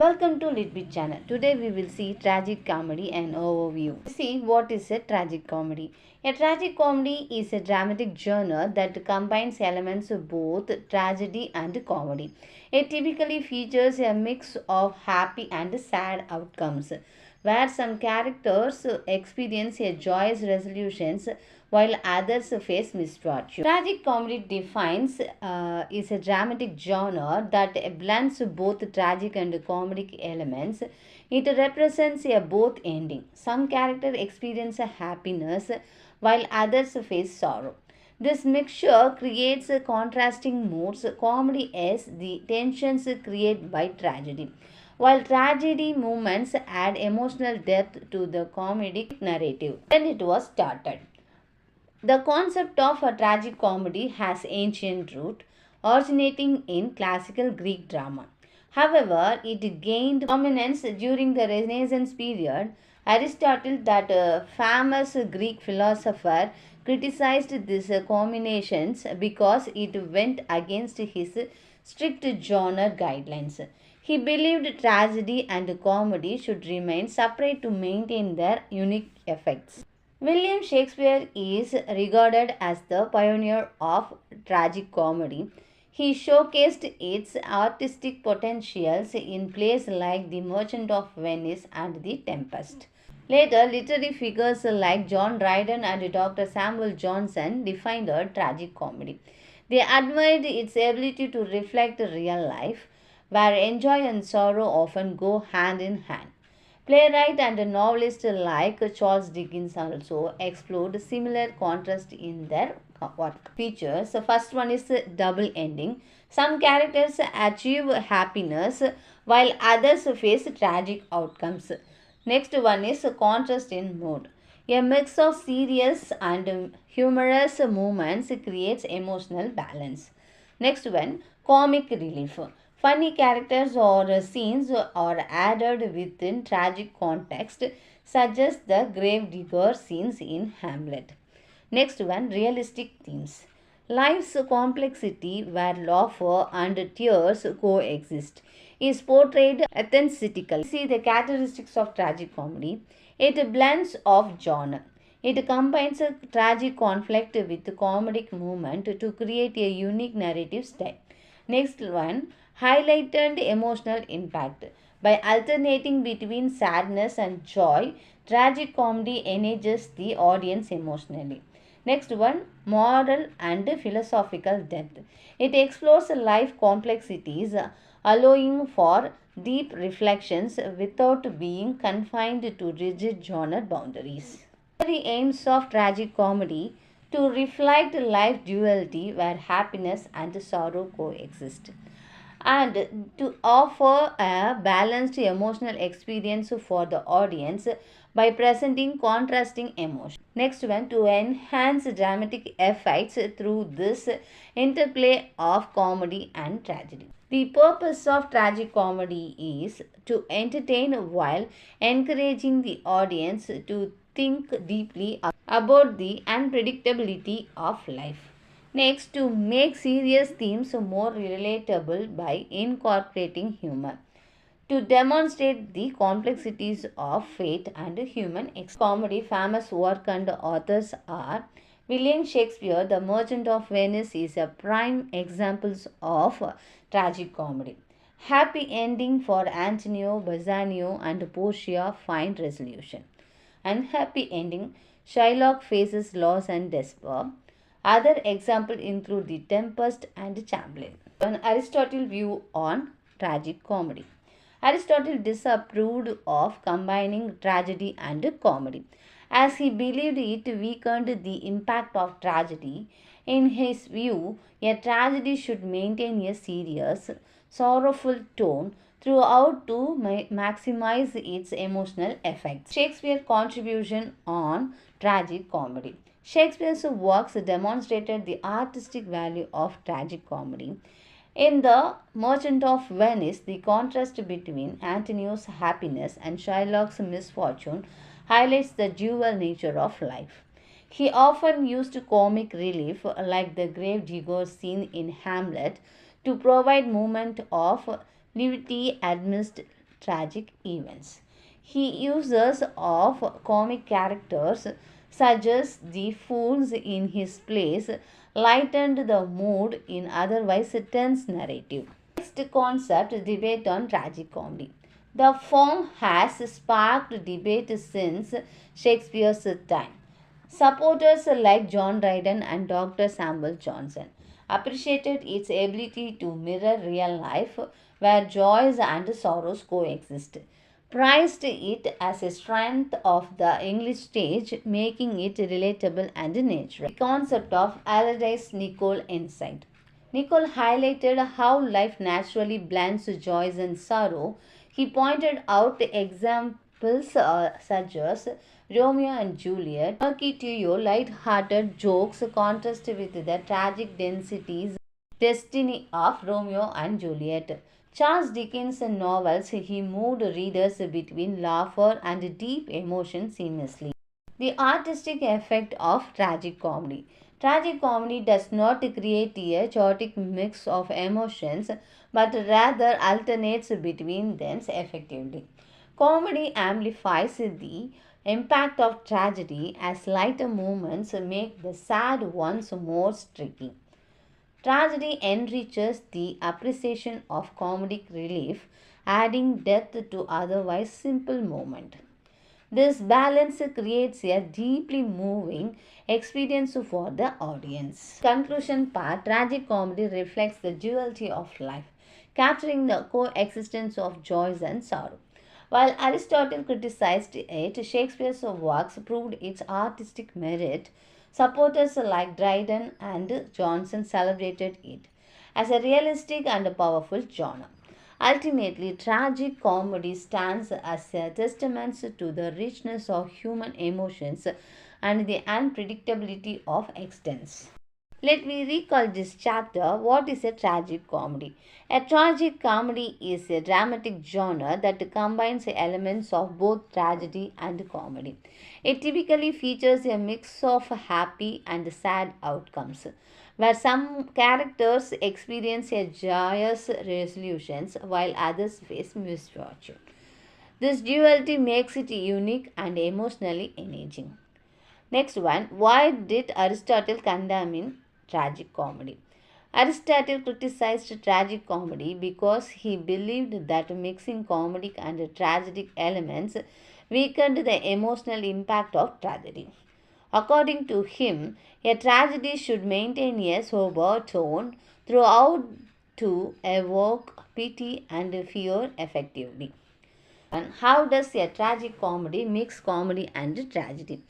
Welcome to Litbit channel. Today we will see tragic comedy and overview. See what is a tragic comedy. A tragic comedy is a dramatic genre that combines elements of both tragedy and comedy. It typically features a mix of happy and sad outcomes, where some characters experience a joyous resolutions while others face misfortune. Tragic comedy defines is a dramatic genre that blends both tragic and comedic elements. It represents a both ending. Some characters experience a happiness while others face sorrow. This mixture creates contrasting moods. Comedy is the tensions created by tragedy, while tragedy moments add emotional depth to the comedic narrative. When it was started, the concept of a tragic comedy has ancient root, originating in classical Greek drama. However, it gained prominence during the Renaissance period. Aristotle, that famous Greek philosopher, criticized these combinations because it went against his strict genre guidelines. He believed tragedy and comedy should remain separate to maintain their unique effects. William Shakespeare is regarded as the pioneer of tragic comedy. He showcased its artistic potentials in plays like The Merchant of Venice and The Tempest. Later, literary figures like John Dryden and Dr. Samuel Johnson defined tragic comedy. They admired its ability to reflect real life, where joy and sorrow often go hand in hand. Playwright and novelist like Charles Dickens also explored similar contrast in their work. Features. The first one is double ending. Some characters achieve happiness while others face tragic outcomes. Next one is contrast in mood. A mix of serious and humorous moments creates emotional balance. Next one, comic relief. Funny characters or scenes are added within tragic context, such as the grave digger scenes in Hamlet. Next one, realistic themes. Life's complexity, where laughter and tears coexist, is portrayed authentically. See the characteristics of tragic comedy. It blends of genre. It combines a tragic conflict with comedic movement to create a unique narrative style. Next one, highlighted emotional impact. By alternating between sadness and joy, tragic comedy engages the audience emotionally. Next one, moral and philosophical depth. It explores life complexities, allowing for deep reflections without being confined to rigid genre boundaries. The aims of tragic comedy to reflect life duality where happiness and sorrow coexist, and to offer a balanced emotional experience for the audience by presenting contrasting emotions. Next one, to enhance dramatic effects through this interplay of comedy and tragedy. The purpose of tragic comedy is to entertain while encouraging the audience to think deeply about the unpredictability of life. Next, to make serious themes more relatable by incorporating humor. To demonstrate the complexities of fate and human comedy, famous work and authors are William Shakespeare. The Merchant of Venice is a prime example of tragic comedy. Happy ending for Antonio, Bassanio and Portia find resolution. Unhappy ending, Shylock faces loss and despair. Other examples include The Tempest and Chamberlain. An Aristotle view on tragic comedy. Aristotle disapproved of combining tragedy and comedy, as he believed it weakened the impact of tragedy. In his view, a tragedy should maintain a serious, sorrowful tone throughout to maximize its emotional effects. Shakespeare's contribution on tragic comedy. Shakespeare's works demonstrated the artistic value of tragic comedy. In The Merchant of Venice, the contrast between Antonio's happiness and Shylock's misfortune highlights the dual nature of life. He often used comic relief like the grave digger scene in Hamlet to provide moment of levity amidst tragic events. He uses of comic characters such as the fools in his place lightened the mood in otherwise tense narrative. Next concept, debate on tragicomedy. The form has sparked debate since Shakespeare's time. Supporters like John Dryden and Dr. Samuel Johnson appreciated its ability to mirror real life where joys and sorrows coexist, prized it as a strength of the English stage, making it relatable and natural. The concept of Allardyce Nicole insight. Nicole highlighted how life naturally blends joys and sorrow. He pointed out examples such as Romeo and Juliet, quirky trio, light-hearted jokes contrast with the tragic destiny of Romeo and Juliet. Charles Dickens' novels, he moved readers between laughter and deep emotion seamlessly. The artistic effect of tragic comedy. Tragic comedy does not create a chaotic mix of emotions but rather alternates between them effectively. Comedy amplifies the impact of tragedy as lighter moments make the sad ones more striking. Tragedy enriches the appreciation of comedic relief, adding depth to otherwise simple moment. This balance creates a deeply moving experience for the audience. Conclusion part, tragic comedy reflects the duality of life, capturing the coexistence of joys and sorrow. While Aristotle criticized it, Shakespeare's works proved its artistic merit. Supporters like Dryden and Johnson celebrated it as a realistic and powerful genre. Ultimately, tragic comedy stands as a testament to the richness of human emotions and the unpredictability of existence. Let me recall this chapter. What is a tragic comedy? A tragic comedy is a dramatic genre that combines elements of both tragedy and comedy. It typically features a mix of happy and sad outcomes, where some characters experience a joyous resolutions while others face misfortune. This duality makes it unique and emotionally engaging. Next one, why did Aristotle condemn tragic comedy? Aristotle criticized tragic comedy because he believed that mixing comedic and tragic elements weakened the emotional impact of tragedy. According to him, a tragedy should maintain a sober tone throughout to evoke pity and fear effectively. And how does a tragic comedy mix comedy and tragedy?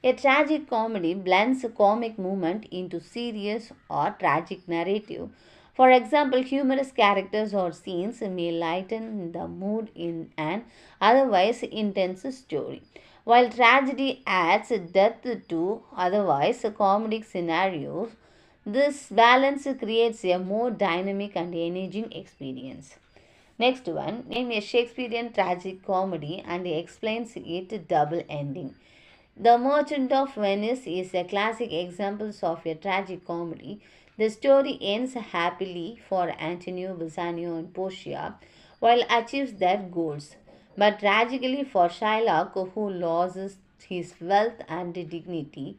A tragic comedy blends comic movement into serious or tragic narrative. For example, humorous characters or scenes may lighten the mood in an otherwise intense story, while tragedy adds depth to otherwise comedic scenarios. This balance creates a more dynamic and engaging experience. Next one, name a Shakespearean tragic comedy and explains its double ending. The Merchant of Venice is a classic example of a tragic comedy. The story ends happily for Antonio, Bassanio, and Portia while achieves their goals, but tragically for Shylock, who loses his wealth and dignity.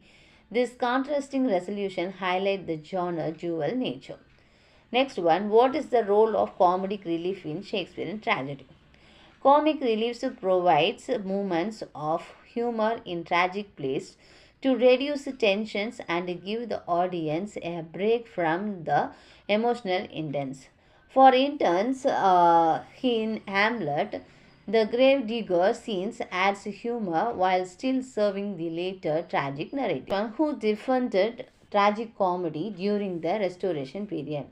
This contrasting resolution highlights the genre dual nature. Next one, what is the role of comedic relief in Shakespearean tragedy? Comic relief provides moments of humor in tragic plays to reduce tensions and give the audience a break from the emotional intense. For instance, in Hamlet, the gravedigger scenes adds humor while still serving the later tragic narrative. One who defended tragic comedy during the Restoration period.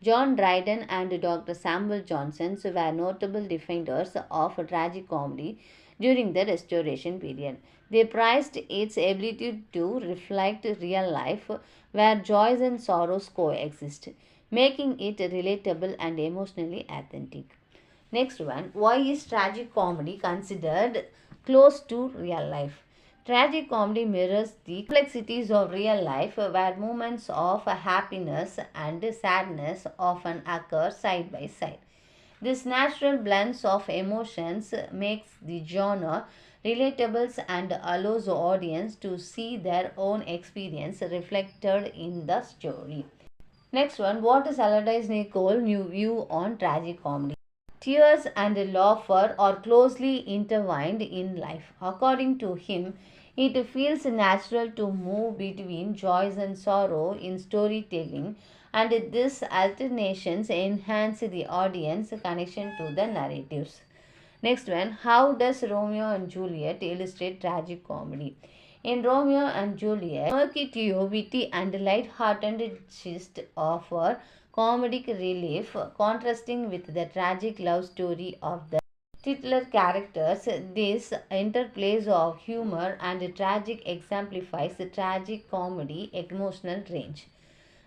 John Dryden and Dr. Samuel Johnson were notable defenders of tragic comedy during the Restoration period. They prized its ability to reflect real life where joys and sorrows coexist, making it relatable and emotionally authentic. Next one, why is tragic comedy considered close to real life? Tragic comedy mirrors the complexities of real life where moments of happiness and sadness often occur side by side. This natural blends of emotions makes the genre relatable and allows the audience to see their own experience reflected in the story. Next one, what is Allardyce Nicole's new view on tragicomedy? Tears and laughter are closely intertwined in life. According to him, it feels natural to move between joys and sorrow in storytelling, and these alternations enhance the audience connection to the narratives. Next one, how does Romeo and Juliet illustrate tragic comedy? In Romeo and Juliet, murky trio, witty and light-hearted gist offer comedic relief, contrasting with the tragic love story of the titular characters. This interplays of humor and tragic exemplifies the tragic comedy emotional range.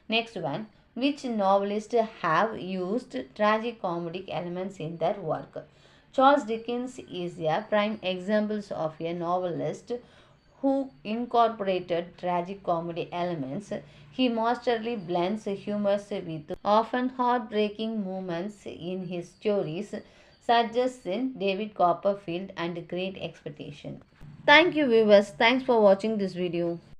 Next one, which novelists have used tragicomedic elements in their work? Charles Dickens is a prime example of a novelist who incorporated tragic comedy elements. He masterfully blends humor with often heartbreaking moments in his stories, such as in David Copperfield and Great Expectation. Thank you, viewers. Thanks for watching this video.